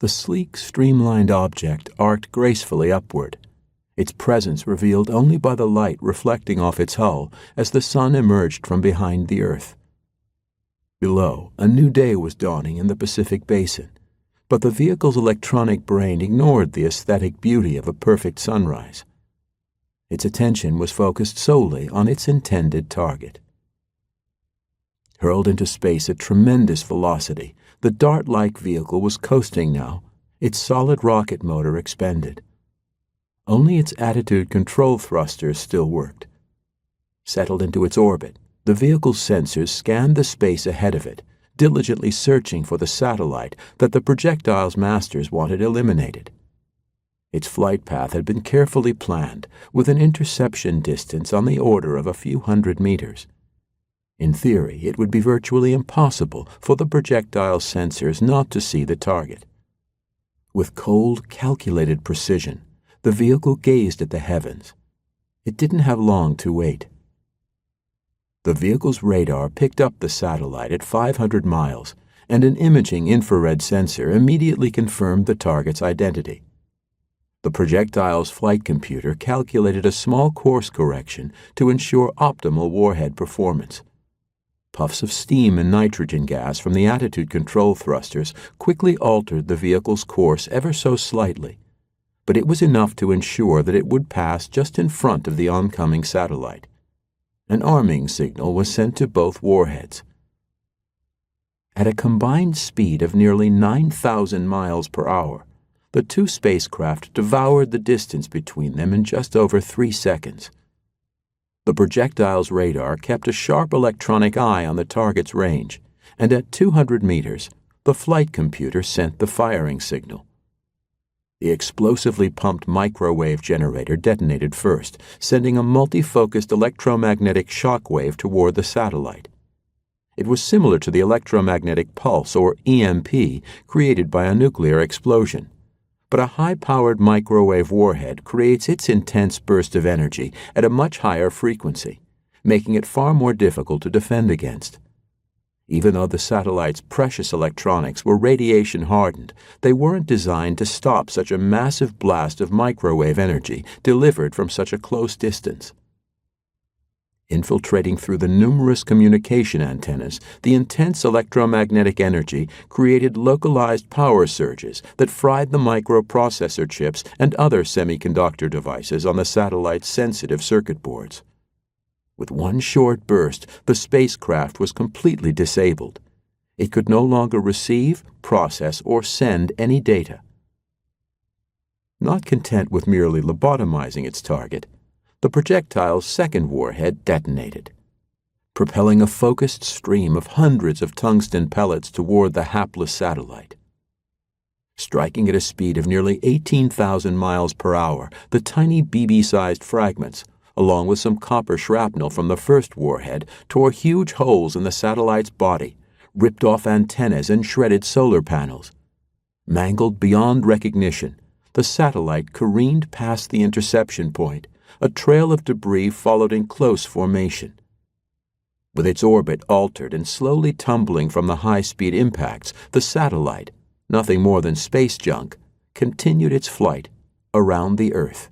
The sleek, streamlined object arced gracefully upward, its presence revealed only by the light reflecting off its hull as the sun emerged from behind the Earth. Below, a new day was dawning in the Pacific Basin, but the vehicle's electronic brain ignored the aesthetic beauty of a perfect sunrise. Its attention was focused solely on its intended target. Hurled into space at tremendous velocity, the dart-like vehicle was coasting now, its solid rocket motor expended. Only its attitude control thrusters still worked. Settled into its orbit, the vehicle's sensors scanned the space ahead of it, diligently searching for the satellite that the projectile's masters wanted eliminated. Its flight path had been carefully planned, with an interception distance on the order of a few hundred meters. In theory, it would be virtually impossible for the projectile's sensors not to see the target. With cold, calculated precision, the vehicle gazed at the heavens. It didn't have long to wait. The vehicle's radar picked up the satellite at 500 miles, and an imaging infrared sensor immediately confirmed the target's identity. The projectile's flight computer calculated a small course correction to ensure optimal warhead performance. Puffs of steam and nitrogen gas from the attitude control thrusters quickly altered the vehicle's course ever so slightly, but it was enough to ensure that it would pass just in front of the oncoming satellite. An arming signal was sent to both warheads. At a combined speed of nearly 9,000 miles per hour, the two spacecraft devoured the distance between them in just over 3 seconds. The projectile's radar kept a sharp electronic eye on the target's range, and at 200 meters, the flight computer sent the firing signal. The explosively pumped microwave generator detonated first, sending a multi-focused electromagnetic shock wave toward the satellite. It was similar to the electromagnetic pulse, or EMP, created by a nuclear explosion. But a high-powered microwave warhead creates its intense burst of energy at a much higher frequency, making it far more difficult to defend against. Even though the satellite's precious electronics were radiation-hardened, they weren't designed to stop such a massive blast of microwave energy delivered from such a close distance. Infiltrating through the numerous communication antennas, the intense electromagnetic energy created localized power surges that fried the microprocessor chips and other semiconductor devices on the satellite's sensitive circuit boards. With one short burst, the spacecraft was completely disabled. It could no longer receive, process, or send any data. Not content with merely lobotomizing its target, the projectile's second warhead detonated, propelling a focused stream of hundreds of tungsten pellets toward the hapless satellite. Striking at a speed of nearly 18,000 miles per hour, the tiny BB-sized fragments, along with some copper shrapnel from the first warhead, tore huge holes in the satellite's body, ripped off antennas and shredded solar panels. Mangled beyond recognition, the satellite careened past the interception point. A trail of debris followed in close formation. With its orbit altered and slowly tumbling from the high-speed impacts, the satellite, nothing more than space junk, continued its flight around the Earth.